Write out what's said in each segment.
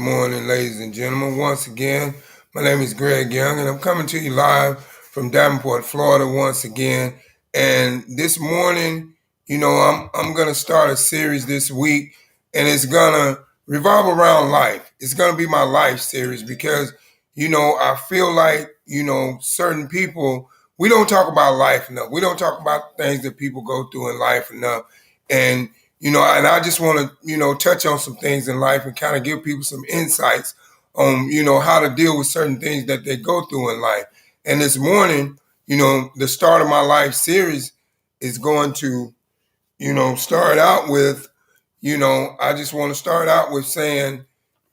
morning, ladies and gentlemen. Once again, my name is Greg Young, and I'm coming to you live from Davenport, Florida, once again. And this morning, I'm gonna start a series this week, and it's gonna revolve around life. It's gonna be my life series because I feel like certain people we don't talk about life enough. We don't talk about things that people go through in life enough, and and I just want to, touch on some things in life and kind of give people some insights on, how to deal with certain things that they go through in life. And this morning, the start of my life series is going to, start out with, I just want to start out with saying,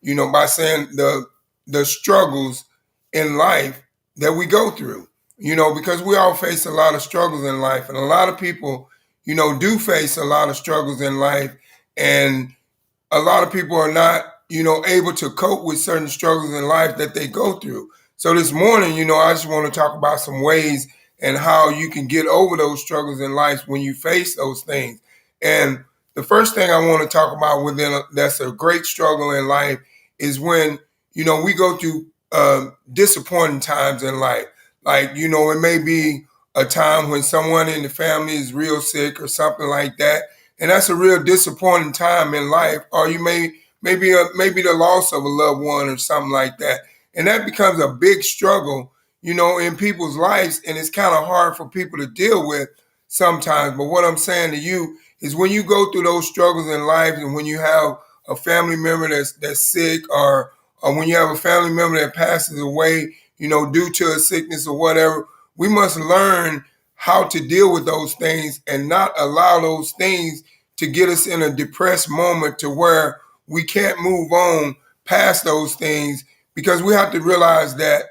by saying the struggles in life that we go through, because we all face a lot of struggles in life, and a lot of people do face a lot of struggles in life, and a lot of people are not, able to cope with certain struggles in life that they go through. So this morning, I just want to talk about some ways and how you can get over those struggles in life when you face those things. And the first thing I want to talk about that's a great struggle in life is when, we go through disappointing times in life. Like, it may be a time when someone in the family is real sick or something like that, and that's a real disappointing time in life. Or you maybe the loss of a loved one or something like that, and that becomes a big struggle, in people's lives, and it's kind of hard for people to deal with sometimes. But what I'm saying to you is, when you go through those struggles in life, and when you have a family member that's sick, or when you have a family member that passes away, due to a sickness or whatever, we must learn how to deal with those things and not allow those things to get us in a depressed moment to where we can't move on past those things, because we have to realize that,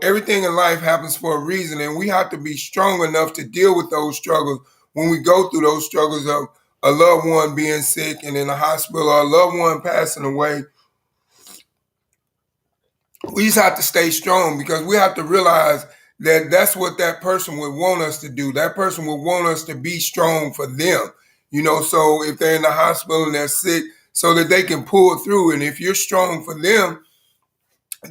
everything in life happens for a reason, and we have to be strong enough to deal with those struggles when we go through those struggles of a loved one being sick and in the hospital, or a loved one passing away. We just have to stay strong, because we have to realize that that's what that person would want us to do. That person would want us to be strong for them. So if they're in the hospital and they're sick, so that they can pull through. And if you're strong for them,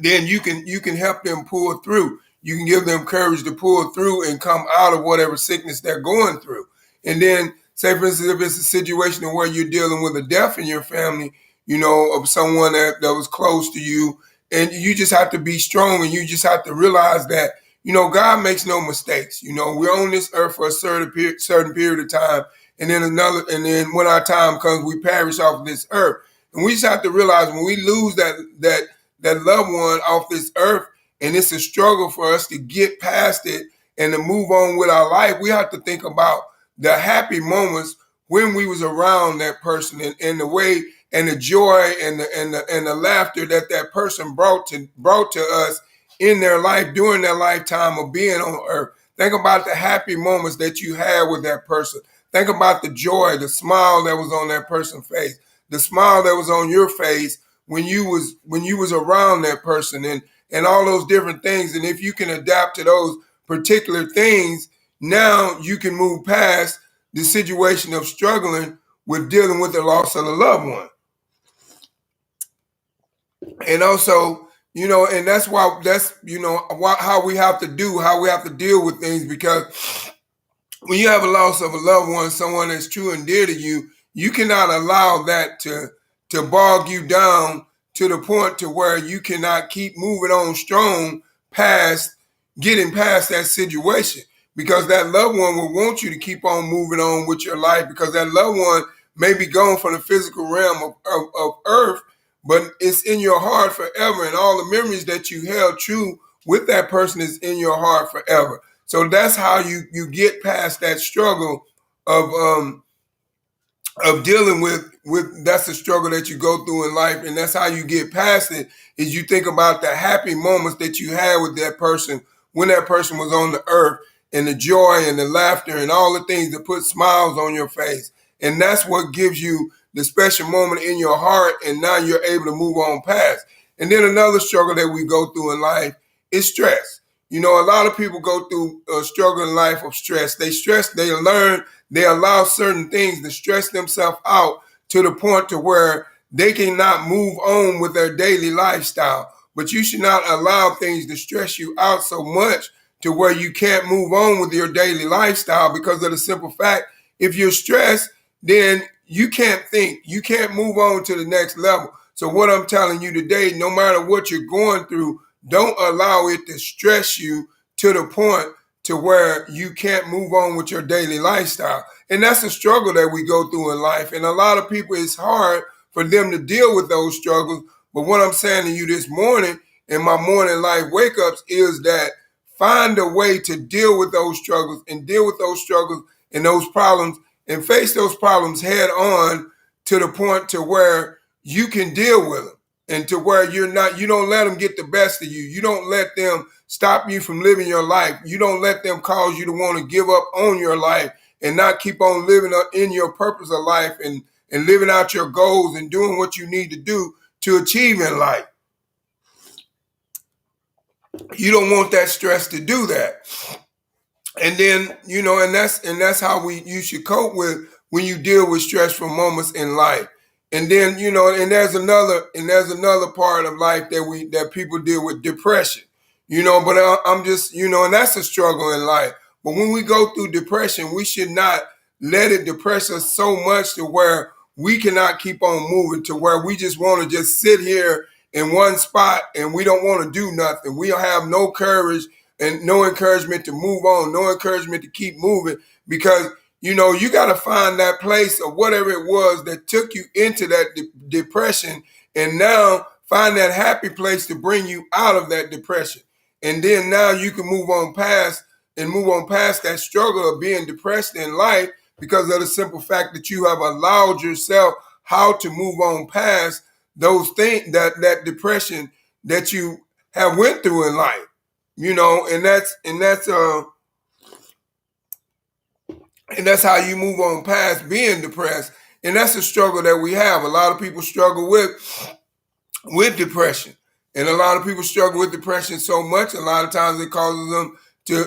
then you can help them pull through. You can give them courage to pull through and come out of whatever sickness they're going through. And then, say for instance, if it's a situation where you're dealing with a death in your family, of someone that was close to you, and you just have to be strong, and you just have to realize that, God makes no mistakes. We're on this earth for a certain period of time, and then when our time comes, we perish off this earth. And we just have to realize, when we lose that loved one off this earth, and it's a struggle for us to get past it and to move on with our life, we have to think about the happy moments when we was around that person, and the way and the joy and the laughter that person brought to us in their life during their lifetime of being on earth. Think about the happy moments that you had with that person. Think about the joy, the smile that was on that person's face, the smile that was on your face when you was around that person, and all those different things. And if you can adapt to those particular things, now you can move past the situation of struggling with dealing with the loss of a loved one. And also, and how we have to deal with things, because when you have a loss of a loved one, someone that's true and dear to you, you cannot allow that to bog you down to the point to where you cannot keep moving on strong past getting past that situation, because that loved one will want you to keep on moving on with your life, because that loved one may be gone from the physical realm of earth, but it's in your heart forever, and all the memories that you held true with that person is in your heart forever. So that's how you get past that struggle of dealing with that's the struggle that you go through in life, and that's how you get past it, is you think about the happy moments that you had with that person when that person was on the earth, and the joy and the laughter and all the things that put smiles on your face. And that's what gives you the special moment in your heart, and now you're able to move on past. And then another struggle that we go through in life is stress. A lot of people go through a struggle in life of stress. They allow certain things to stress themselves out to the point to where they cannot move on with their daily lifestyle. But you should not allow things to stress you out so much to where you can't move on with your daily lifestyle, because of the simple fact, if you're stressed, then you can't think, you can't move on to the next level. So what I'm telling you today, no matter what you're going through, don't allow it to stress you to the point to where you can't move on with your daily lifestyle. And that's a struggle that we go through in life. And a lot of people, it's hard for them to deal with those struggles. But what I'm saying to you this morning in my morning life wake ups is that find a way to deal with those struggles and deal with those struggles and those problems and face those problems head on to the point to where you can deal with them, and to where you don't let them get the best of you. You don't let them stop you from living your life. You don't let them cause you to want to give up on your life and not keep on living in your purpose of life and living out your goals and doing what you need to do to achieve in life. You don't want that stress to do that. And then, and that's how you should cope with when you deal with stressful moments in life. And then, and there's another part of life that people deal with, depression. But I'm just, and that's a struggle in life. But when we go through depression, we should not let it depress us so much to where we cannot keep on moving, to where we just want to just sit here in one spot and we don't want to do nothing. We don't have no courage and no encouragement to move on, no encouragement to keep moving, because you got to find that place of whatever it was that took you into that depression, and now find that happy place to bring you out of that depression. And then now you can move on past that struggle of being depressed in life, because of the simple fact that you have allowed yourself how to move on past those things, that depression that you have went through in life. And that's how you move on past being depressed. And that's a struggle that we have. A lot of people struggle with depression. And a lot of people struggle with depression so much, a lot of times it causes them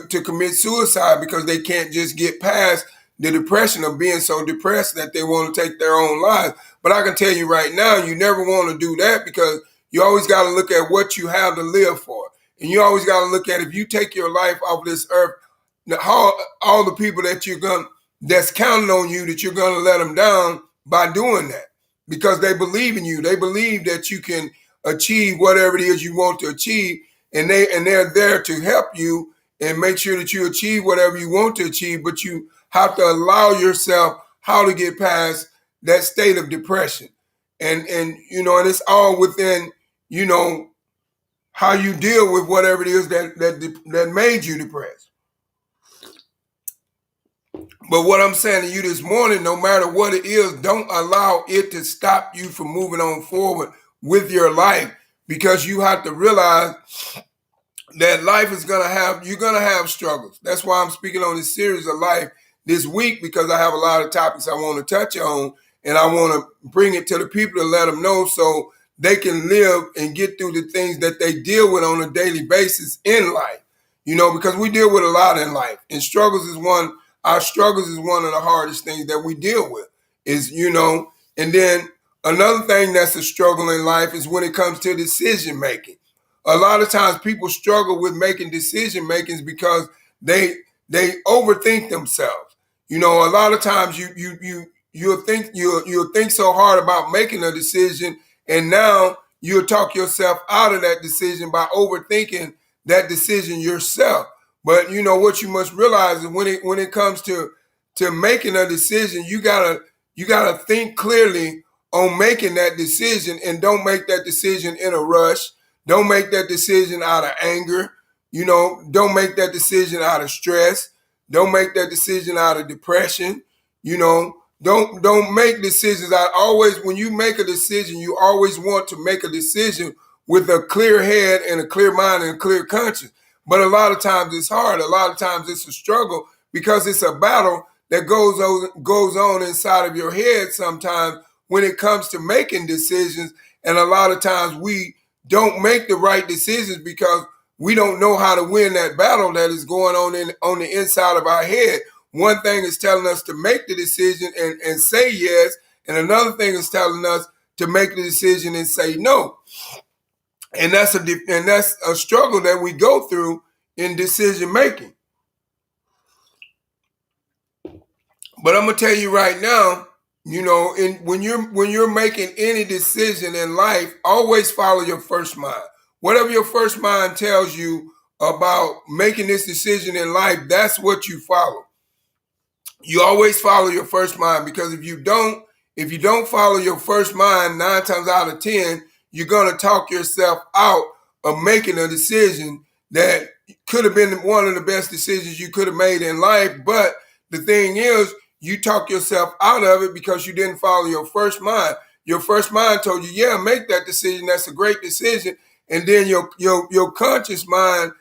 to commit suicide, because they can't just get past the depression of being so depressed that they want to take their own lives. But I can tell you right now, you never want to do that, because you always got to look at what you have to live for. And you always got to look at, if you take your life off this earth, all the people that's counting on you, that you're going to let them down by doing that, because they believe in you. They believe that you can achieve whatever it is you want to achieve, and they're there to help you and make sure that you achieve whatever you want to achieve. But you have to allow yourself how to get past that state of depression, and it's all within how you deal with whatever it is that made you depressed. But what I'm saying to you this morning, no matter what it is, don't allow it to stop you from moving on forward with your life, because you have to realize that life is you're gonna have struggles. That's why I'm speaking on this series of life this week, because I have a lot of topics I want to touch on, and I want to bring it to the people to let them know, so they can live and get through the things that they deal with on a daily basis in life. Because we deal with a lot in life, and our struggles is one of the hardest things that we deal with, and then another thing that's a struggle in life is when it comes to decision making. A lot of times people struggle with making decision makings because they overthink themselves. A lot of times you'll think so hard about making a decision, and now you'll talk yourself out of that decision by overthinking that decision yourself. But what you must realize is when it comes to making a decision, you gotta think clearly on making that decision, and don't make that decision in a rush. Don't make that decision out of anger. Don't make that decision out of stress. Don't make that decision out of depression. Don't make decisions when you make a decision, you always want to make a decision with a clear head and a clear mind and a clear conscience. But a lot of times it's hard. A lot of times it's a struggle, because it's a battle that goes on inside of your head sometimes when it comes to making decisions. And a lot of times we don't make the right decisions because we don't know how to win that battle that is going on the inside of our head. One thing is telling us to make the decision and say yes, and another thing is telling us to make the decision and say no. And that's a struggle that we go through in decision making. But I'm gonna tell you right now, when you're making any decision in life, always follow your first mind. Whatever your first mind tells you about making this decision in life, that's what you follow. You always follow your first mind, because if you don't follow your first mind, 9 times out of 10, you're gonna talk yourself out of making a decision that could have been one of the best decisions you could have made in life. But the thing is, you talk yourself out of it because you didn't follow your first mind. Your first mind told you, yeah, make that decision. That's a great decision. And then your conscious mind,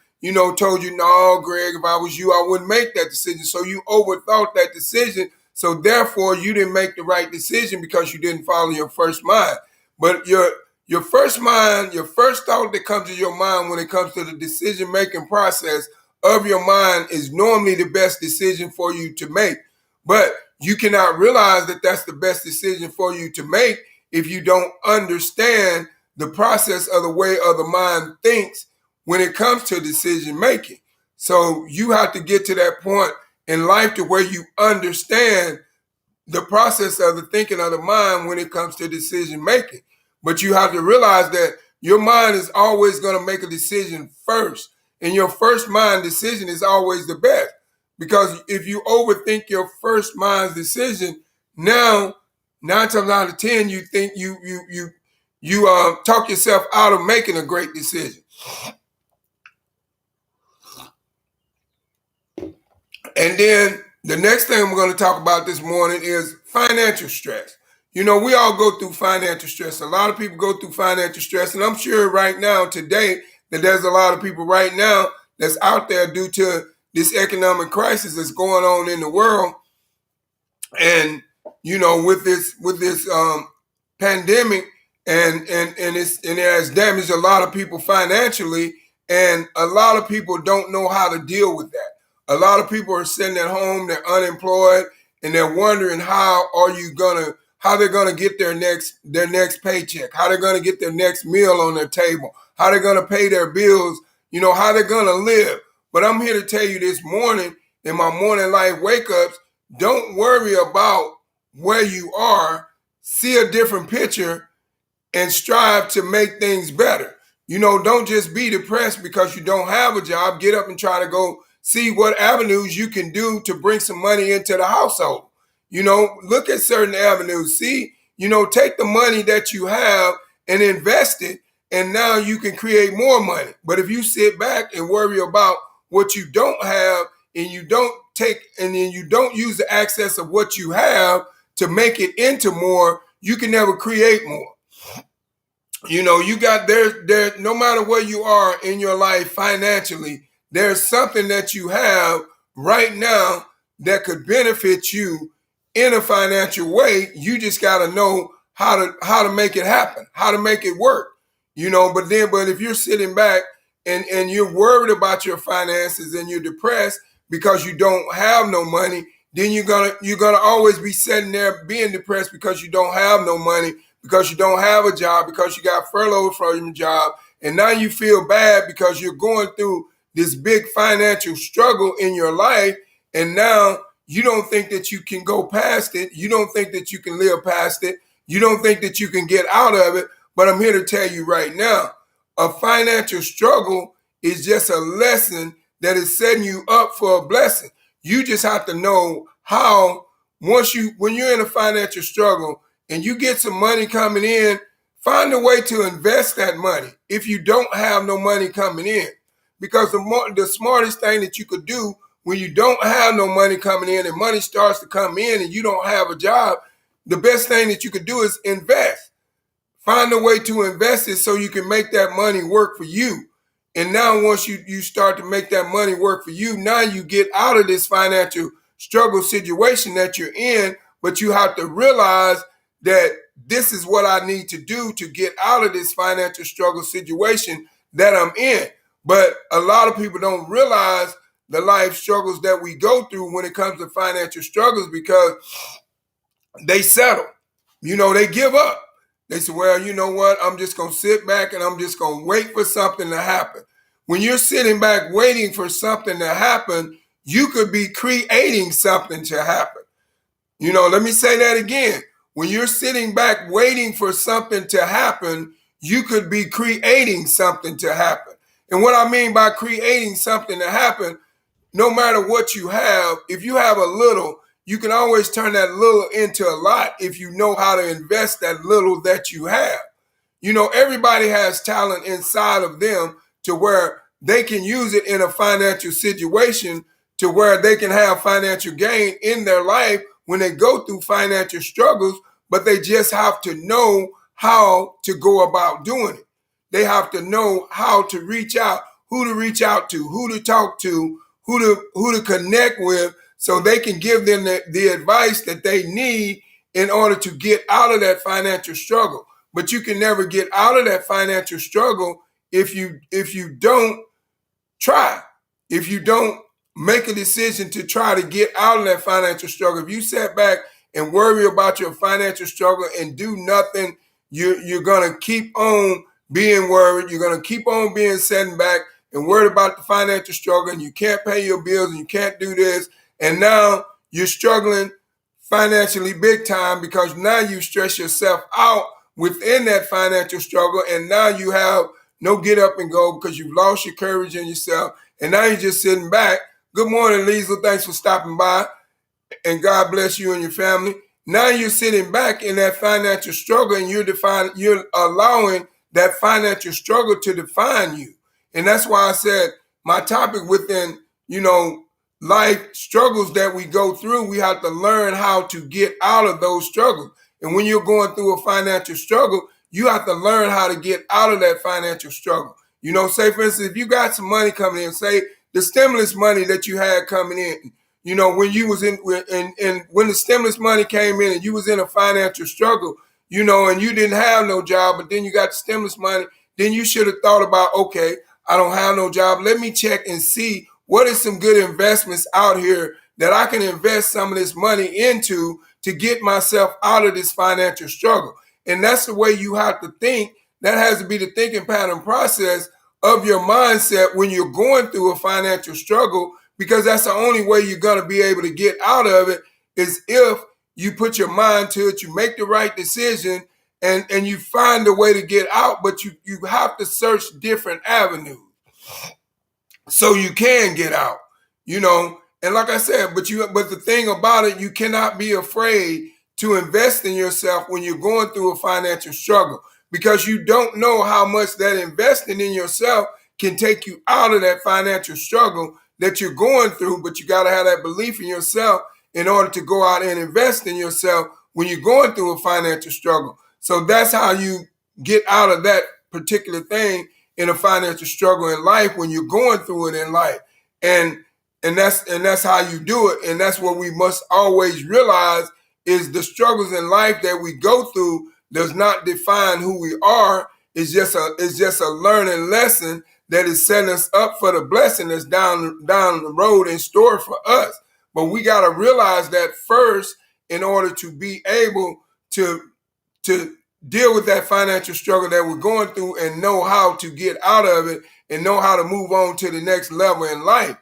told you, no, Greg, if I was you, I wouldn't make that decision. So you overthought that decision. So therefore, you didn't make the right decision because you didn't follow your first mind. But your first mind, your first thought that comes to your mind when it comes to the decision-making process of your mind is normally the best decision for you to make. But you cannot realize that that's the best decision for you to make if you don't understand the process of the way of the mind thinks when it comes to decision making. So you have to get to that point in life to where you understand the process of the thinking of the mind when it comes to decision making. But you have to realize that your mind is always going to make a decision first. And your first mind decision is always the best. Because if you overthink your first mind's decision, now 9 times out of 10, you think you talk yourself out of making a great decision. And then the next thing we're going to talk about this morning is financial stress. We all go through financial stress. A lot of people go through financial stress. And I'm sure right now, today, that there's a lot of people right now that's out there due to this economic crisis that's going on in the world. And, with this pandemic and it has damaged a lot of people financially. And a lot of people don't know how to deal with that. A lot of people are sitting at home, they're unemployed, and they're wondering how they're gonna get their next paycheck, how they're gonna get their next meal on their table, how they're gonna pay their bills, how they're gonna live. But I'm here to tell you this morning in my morning life wake-ups, don't worry about where you are. See a different picture and strive to make things better. Don't just be depressed because you don't have a job. Get up and try to go see what avenues you can do to bring some money into the household. Look at certain avenues. See, take the money that you have and invest it, and now you can create more money. But if you sit back and worry about what you don't have, and you don't use the access of what you have to make it into more, you can never create more. You got there, no matter where you are in your life financially, there's something that you have right now that could benefit you in a financial way. You just got to know how to make it happen, how to make it work. But if you're sitting back and you're worried about your finances and you're depressed because you don't have no money, then you're gonna always be sitting there being depressed because you don't have no money, because you don't have a job, because you got furloughed from your job, and now you feel bad because you're going through this big financial struggle in your life, and now you don't think that you can go past it. You don't think that you can live past it. You don't think that you can get out of it. But I'm here to tell you right now, a financial struggle is just a lesson that is setting you up for a blessing. You just have to know how, when you're in a financial struggle and you get some money coming in, find a way to invest that money if you don't have no money coming in. Because the smartest thing that you could do when you don't have no money coming in and money starts to come in and you don't have a job, the best thing that you could do is invest. Find a way to invest it so you can make that money work for you. And now once you start to make that money work for you, now you get out of this financial struggle situation that you're in, but you have to realize that this is what I need to do to get out of this financial struggle situation that I'm in. But a lot of people don't realize the life struggles that we go through when it comes to financial struggles because they settle. They give up. They say, well, you know what? I'm just going to sit back and I'm just going to wait for something to happen. When you're sitting back waiting for something to happen, you could be creating something to happen. Let me say that again. When you're sitting back waiting for something to happen, you could be creating something to happen. And what I mean by creating something to happen, no matter what you have, if you have a little, you can always turn that little into a lot if you know how to invest that little that you have. Everybody has talent inside of them to where they can use it in a financial situation to where they can have financial gain in their life when they go through financial struggles, but they just have to know how to go about doing it. They have to know how to reach out, who to reach out to, who to talk to, who to connect with, so they can give them the advice that they need in order to get out of that financial struggle. But you can never get out of that financial struggle if you don't try. If you don't make a decision to try to get out of that financial struggle. If you sit back and worry about your financial struggle and do nothing, you're going to keep on being worried. You're going to keep on being sitting back and worried about the financial struggle, and you can't pay your bills and you can't do this. And now you're struggling financially big time because now you stress yourself out within that financial struggle, and now you have no get up and go because you've lost your courage in yourself, and now you're just sitting back. Good morning, Liesl. Thanks for stopping by, and God bless you and your family. Now you're sitting back in that financial struggle, and you're allowing that financial struggle to define you. And that's why I said my topic within, life struggles that we go through, we have to learn how to get out of those struggles. And when you're going through a financial struggle, you have to learn how to get out of that financial struggle. Say for instance, if you got some money coming in, say the stimulus money that you had coming in, when you was when the stimulus money came in and you was in a financial struggle, and you didn't have no job, but then you got the stimulus money, then you should have thought about, okay, I don't have no job. Let me check and see what is some good investments out here that I can invest some of this money into to get myself out of this financial struggle. And that's the way you have to think. That has to be the thinking pattern process of your mindset when you're going through a financial struggle, because that's the only way you're going to be able to get out of it is if you put your mind to it, you make the right decision, and you find a way to get out, but you have to search different avenues so you can get out, And like I said, but the thing about it, you cannot be afraid to invest in yourself when you're going through a financial struggle, because you don't know how much that investing in yourself can take you out of that financial struggle that you're going through. But you got to have that belief in yourself in order to go out and invest in yourself when you're going through a financial struggle. So that's how you get out of that particular thing in a financial struggle in life when you're going through it in life. And that's how you do it. And that's what we must always realize is the struggles in life that we go through does not define who we are. It's just a learning lesson that is setting us up for the blessing that's down the road in store for us. But we got to realize that first in order to be able to deal with that financial struggle that we're going through and know how to get out of it and know how to move on to the next level in life.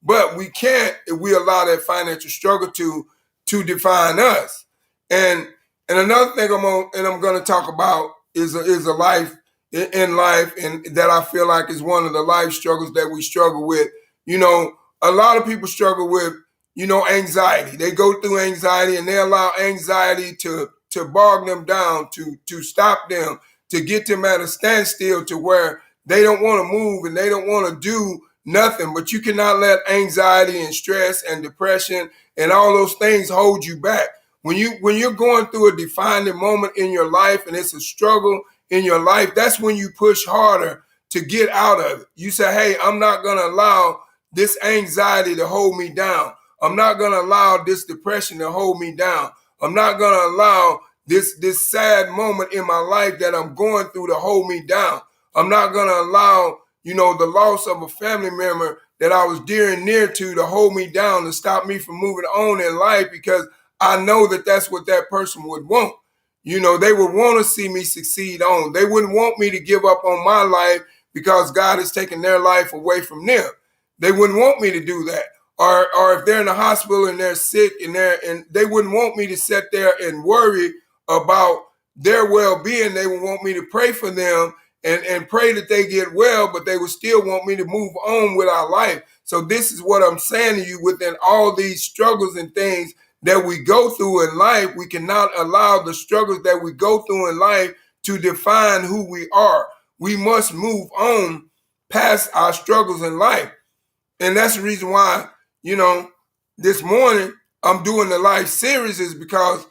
But we can't if we allow that financial struggle to define us. And another thing I'm going to talk about is a life in life, and that I feel like is one of the life struggles that we struggle with. A lot of people struggle with, anxiety. They go through anxiety and they allow anxiety to bog them down, to stop them, to get them at a standstill to where they don't want to move and they don't want to do nothing. But you cannot let anxiety and stress and depression and all those things hold you back. When you're going through a defining moment in your life and it's a struggle in your life, that's when you push harder to get out of it. You say, hey, I'm not going to allow this anxiety to hold me down. I'm not going to allow this depression to hold me down. I'm not going to allow this sad moment in my life that I'm going through to hold me down. I'm not going to allow, the loss of a family member that I was dear and near to hold me down, to stop me from moving on in life, because I know that that's what that person would want. They would want to see me succeed on. They wouldn't want me to give up on my life because God has taken their life away from them. They wouldn't want me to do that. Or if they're in the hospital and they're sick and they wouldn't want me to sit there and worry about their well-being. They would want me to pray for them and pray that they get well, but they would still want me to move on with our life. So this is what I'm saying to you: within all these struggles and things that we go through in life, we cannot allow the struggles that we go through in life to define who we are. We must move on past our struggles in life. And that's the reason why, this morning I'm doing the life series, is because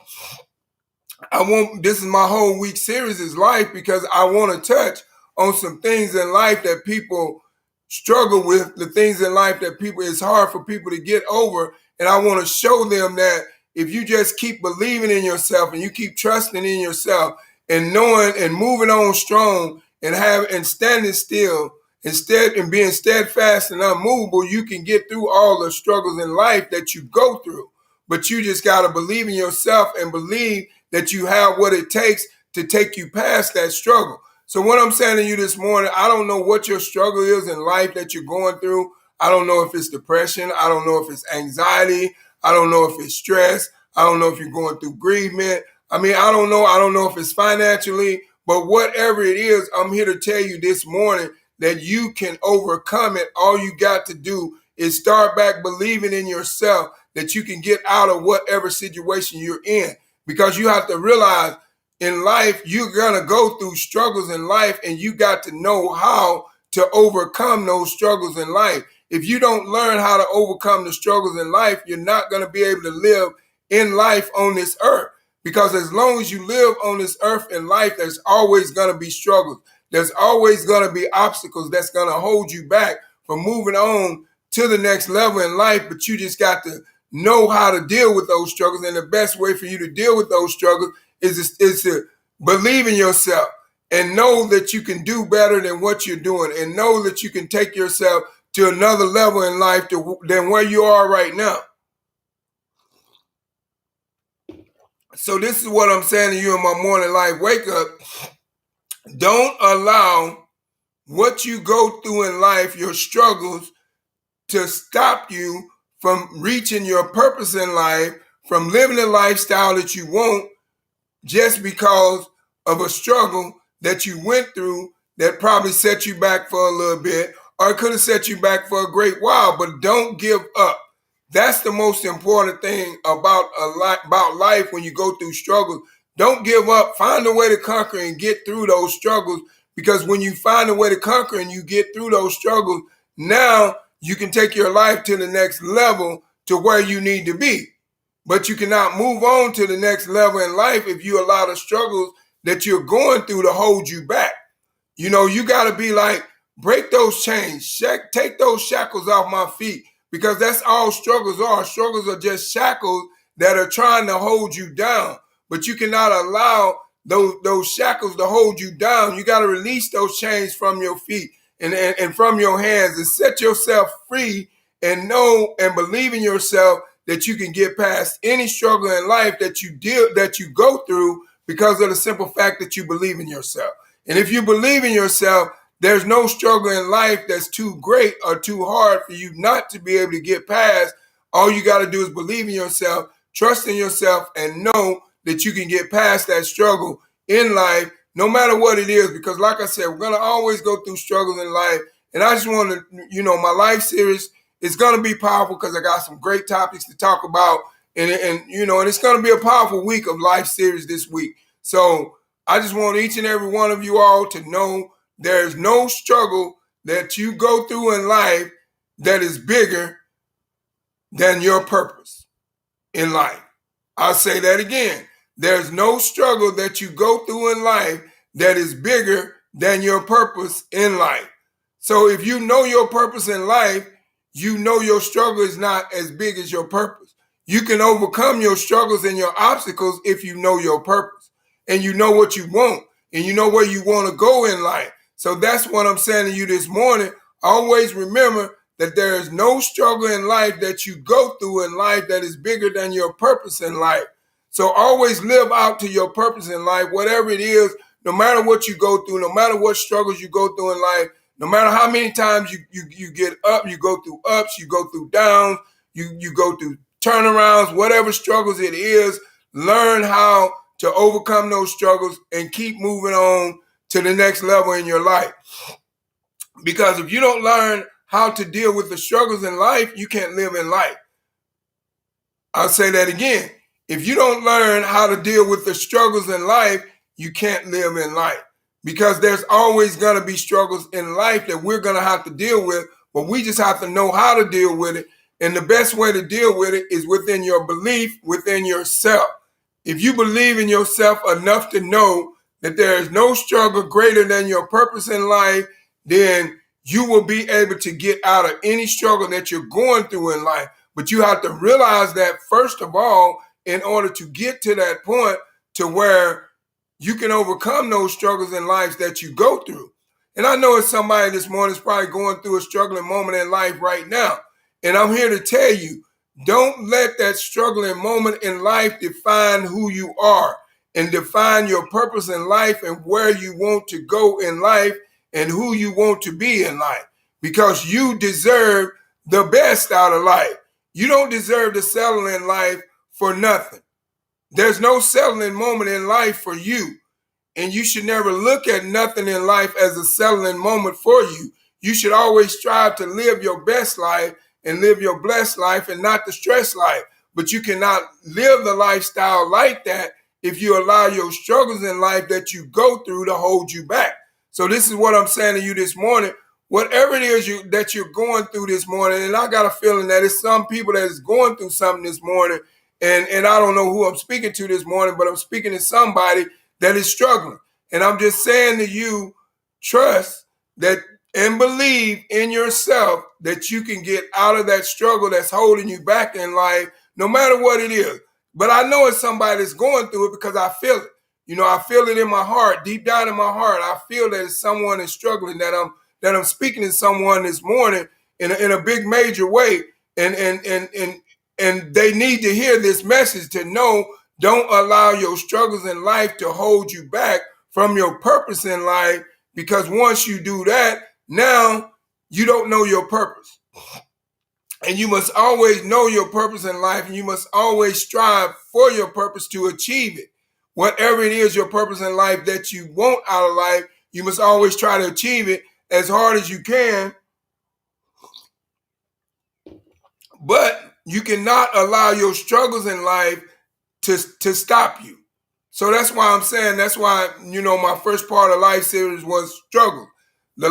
this is my whole week series is life, because I want to touch on some things in life that people struggle with, the things in life that it's hard for people to get over. And I want to show them that if you just keep believing in yourself and you keep trusting in yourself and knowing and moving on strong and standing still and being steadfast and unmovable, you can get through all the struggles in life that you go through. But you just got to believe in yourself and believe that you have what it takes to take you past that struggle. So what I'm saying to you this morning, I don't know what your struggle is in life that you're going through. I don't know if it's depression. I don't know if it's anxiety. I don't know if it's stress. I don't know if you're going through bereavement. I don't know. I don't know if it's financially, but whatever it is, I'm here to tell you this morning that you can overcome it. All you got to do is start back believing in yourself, that you can get out of whatever situation you're in. Because you have to realize in life, you're going to go through struggles in life, and you got to know how to overcome those struggles in life. If you don't learn how to overcome the struggles in life, you're not going to be able to live in life on this earth. Because as long as you live on this earth in life, there's always going to be struggles. There's always going to be obstacles that's going to hold you back from moving on to the next level in life. But you just got to know how to deal with those struggles. And the best way for you to deal with those struggles is to believe in yourself and know that you can do better than what you're doing, and know that you can take yourself to another level in life than where you are right now. So this is what I'm saying to you in my morning life wake up. Don't allow what you go through in life, your struggles, to stop you from reaching your purpose in life, from living the lifestyle that you want, just because of a struggle that you went through that probably set you back for a little bit, or it could have set you back for a great while. But don't give up. That's the most important thing about life when you go through struggles. Don't give up. Find a way to conquer and get through those struggles, because when you find a way to conquer and you get through those struggles, now you can take your life to the next level, to where you need to be. But you cannot move on to the next level in life if you allow the struggles that you're going through to hold you back. You got to be like, break those chains, take those shackles off my feet, because that's all struggles are. Struggles are just shackles that are trying to hold you down. But you cannot allow those shackles to hold you down. You got to release those chains from your feet and from your hands, and set yourself free, and know and believe in yourself that you can get past any struggle in life that you go through, because of the simple fact that you believe in yourself. And if you believe in yourself, there's no struggle in life that's too great or too hard for you not to be able to get past. All you got to do is believe in yourself, trust in yourself, and know that you can get past that struggle in life, no matter what it is. Because like I said, we're going to always go through struggles in life. And I just want to, my life series is going to be powerful, because I got some great topics to talk about. And it's going to be a powerful week of life series this week. So I just want each and every one of you all to know there's no struggle that you go through in life that is bigger than your purpose in life. I'll say that again. There's no struggle that you go through in life that is bigger than your purpose in life. So if you know your purpose in life, you know your struggle is not as big as your purpose. You can overcome your struggles and your obstacles if you know your purpose, and you know what you want, and you know where you want to go in life. So that's what I'm saying to you this morning. Always remember that there is no struggle in life that you go through in life that is bigger than your purpose in life. So always live out to your purpose in life, whatever it is, no matter what you go through, no matter what struggles you go through in life, no matter how many times you get up, you go through ups, you go through downs, you go through turnarounds, whatever struggles it is, learn how to overcome those struggles and keep moving on to the next level in your life. Because if you don't learn how to deal with the struggles in life, you can't live in life. I'll say that again. If you don't learn how to deal with the struggles in life, you can't live in life. Because there's always going to be struggles in life that we're going to have to deal with, but we just have to know how to deal with it. And the best way to deal with it is within your belief, within yourself. If you believe in yourself enough to know that there is no struggle greater than your purpose in life, then you will be able to get out of any struggle that you're going through in life. But you have to realize that, first of all, in order to get to that point to where you can overcome those struggles in life that you go through. And I know it's somebody this morning is probably going through a struggling moment in life right now. And I'm here to tell you, don't let that struggling moment in life define who you are and define your purpose in life and where you want to go in life and who you want to be in life. Because you deserve the best out of life. You don't deserve to settle in life for nothing. There's no settling moment in life for you. And you should never look at nothing in life as a settling moment for you. You should always strive to live your best life and live your blessed life and not the stress life. But you cannot live the lifestyle like that if you allow your struggles in life that you go through to hold you back. So this is what I'm saying to you this morning. Whatever it is that you're going through this morning, and I got a feeling that it's some people that is going through something this morning, and I don't know who I'm speaking to this morning, but I'm speaking to somebody that is struggling. And I'm just saying to you, trust that and believe in yourself that you can get out of that struggle that's holding you back in life, no matter what it is. But I know it's somebody that's going through it because I feel it. You know, I feel it in my heart, deep down in my heart. I feel that it's someone that's struggling, that I'm speaking to someone this morning in a big major way. And they need to hear this message to know, don't allow your struggles in life to hold you back from your purpose in life, because once you do that, now you don't know your purpose. And you must always know your purpose in life, and you must always strive for your purpose to achieve it. Whatever it is, your purpose in life that you want out of life, you must always try to achieve it as hard as you can. But you cannot allow your struggles in life to stop you. So that's why I'm saying, that's why, my first part of life series was struggle. The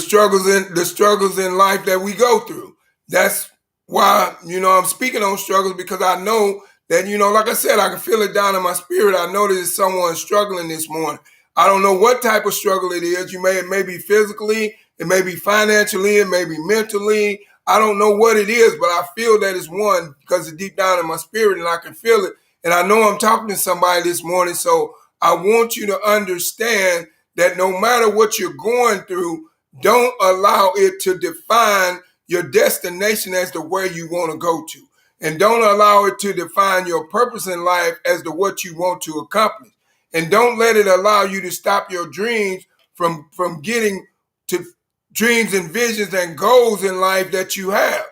struggles in life that we go through. That's why, I'm speaking on struggles, because I know that, like I said, I can feel it down in my spirit. I know there's someone struggling this morning. I don't know what type of struggle it is. It may be physically, it may be financially, it may be mentally. I don't know what it is, but I feel that it's one, because it's deep down in my spirit and I can feel it. And I know I'm talking to somebody this morning. So I want you to understand that no matter what you're going through, don't allow it to define your destination as to where you want to go to. And don't allow it to define your purpose in life as to what you want to accomplish. And don't let it allow you to stop your dreams from getting to dreams and visions and goals in life that you have.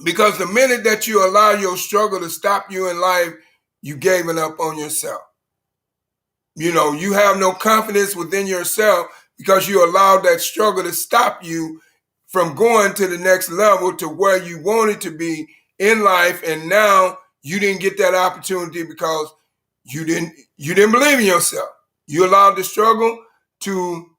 Because the minute that you allow your struggle to stop you in life, you gave up on yourself. You have no confidence within yourself because you allowed that struggle to stop you from going to the next level, to where you wanted to be in life. And now you didn't get that opportunity because you didn't believe in yourself. You allowed the struggle to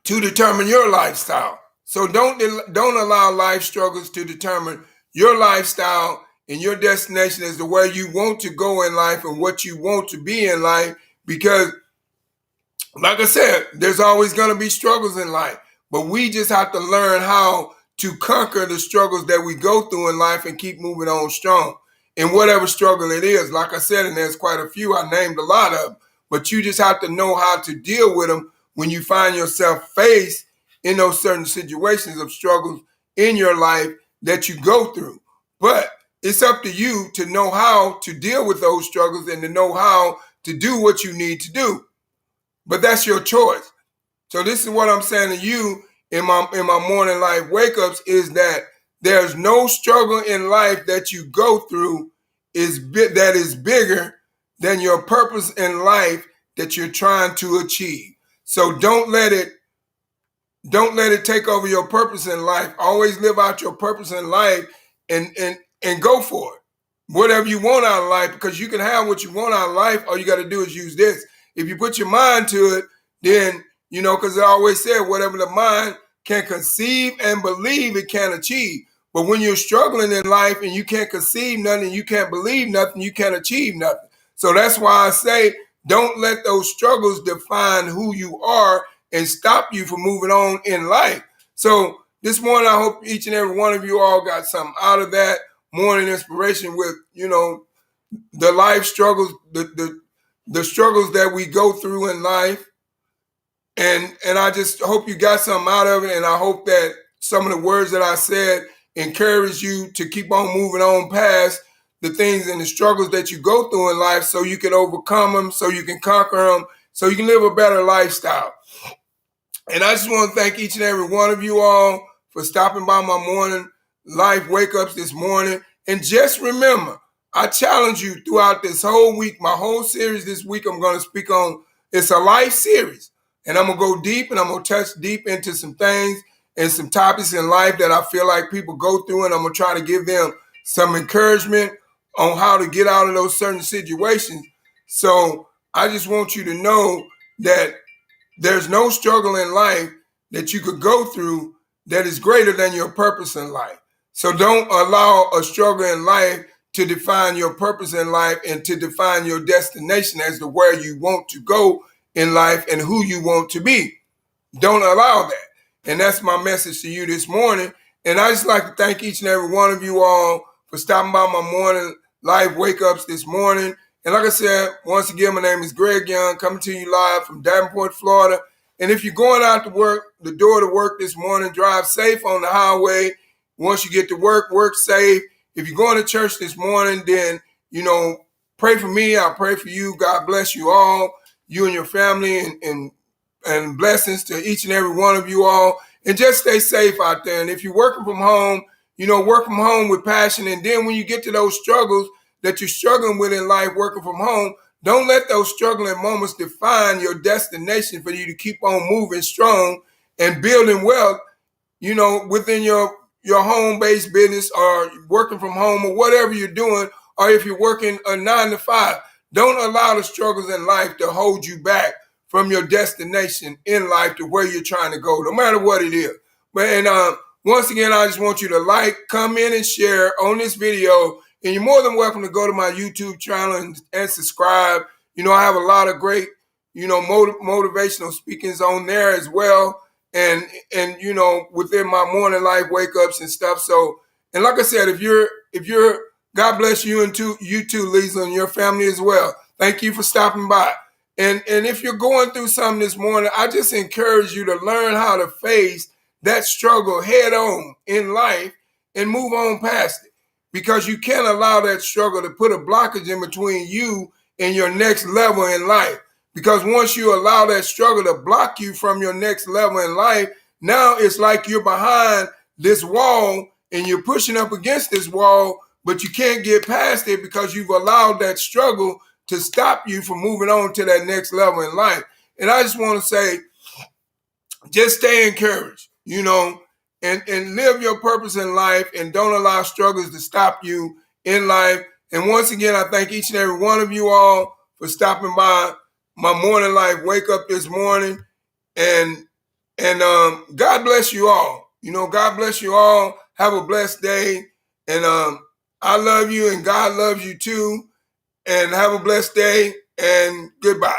determine your lifestyle. So don't allow life struggles to determine your lifestyle and your destination as to where you want to go in life and what you want to be in life. Because, like I said, there's always going to be struggles in life, but we just have to learn how to conquer the struggles that we go through in life and keep moving on strong. And whatever struggle it is, like I said, and there's quite a few, I named a lot of them, but you just have to know how to deal with them when you find yourself faced in those certain situations of struggles in your life that you go through. But it's up to you to know how to deal with those struggles and to know how to do what you need to do. But that's your choice. So this is what I'm saying to you in my morning life wake ups is that there's no struggle in life that you go through that is bigger than your purpose in life that you're trying to achieve. So don't let it take over your purpose in life. Always live out your purpose in life and go for it. Whatever you want out of life, because you can have what you want out of life. All you got to do is use this. If you put your mind to it, then, because I always said, whatever the mind can conceive and believe, it can achieve. But when you're struggling in life and you can't conceive nothing, you can't believe nothing, you can't achieve nothing. So that's why I say, don't let those struggles define who you are and stop you from moving on in life. So this morning, I hope each and every one of you all got something out of that morning inspiration with, the life struggles, the struggles that we go through in life. And I just hope you got something out of it. And I hope that some of the words that I said encourage you to keep on moving on past the things and the struggles that you go through in life so you can overcome them, so you can conquer them, so you can live a better lifestyle. And I just want to thank each and every one of you all for stopping by my morning life wake ups this morning. And just remember, I challenge you throughout this whole week, my whole series this week, I'm going to speak on, it's a life series. And I'm going to go deep and I'm going to touch deep into some things and some topics in life that I feel like people go through. And I'm going to try to give them some encouragement on how to get out of those certain situations. So I just want you to know that there's no struggle in life that you could go through that is greater than your purpose in life. So don't allow a struggle in life to define your purpose in life and to define your destination as to where you want to go in life and who you want to be. Don't allow that. And that's my message to you this morning. And I just like to thank each and every one of you all for stopping by my morning live wake ups this morning. And like I said, once again, my name is Greg Young, coming to you live from Davenport, Florida. And if you're going out to work, the door to work this morning, drive safe on the highway. Once you get to work, work safe. If you're going to church this morning, then, pray for me. I'll pray for you. God bless you all, you and your family, and blessings to each and every one of you all. And just stay safe out there. And if you're working from home, work from home with passion. And then when you get to those struggles that you're struggling with in life, working from home, don't let those struggling moments define your destination for you to keep on moving strong and building wealth, within your home-based business or working from home or whatever you're doing, or if you're working a 9 to 5. Don't allow the struggles in life to hold you back from your destination in life to where you're trying to go, no matter what it is. And once again, I just want you to like, comment, and share on this video. And you're more than welcome to go to my YouTube channel and subscribe. I have a lot of great, motivational speakings on there as well. And within my morning life wake ups and stuff. So, and like I said, if you're, God bless you and you too, Lisa, and your family as well. Thank you for stopping by. And if you're going through something this morning, I just encourage you to learn how to face that struggle head on in life and move on past it. Because you can't allow that struggle to put a blockage in between you and your next level in life. Because once you allow that struggle to block you from your next level in life, now it's like you're behind this wall and you're pushing up against this wall, but you can't get past it because you've allowed that struggle to stop you from moving on to that next level in life. And I just want to say, just stay encouraged, and live your purpose in life and don't allow struggles to stop you in life. And once again, I thank each and every one of you all for stopping by my morning life wake up this morning. And God bless you all. God bless you all. Have a blessed day. And I love you and God loves you too. And have a blessed day and goodbye.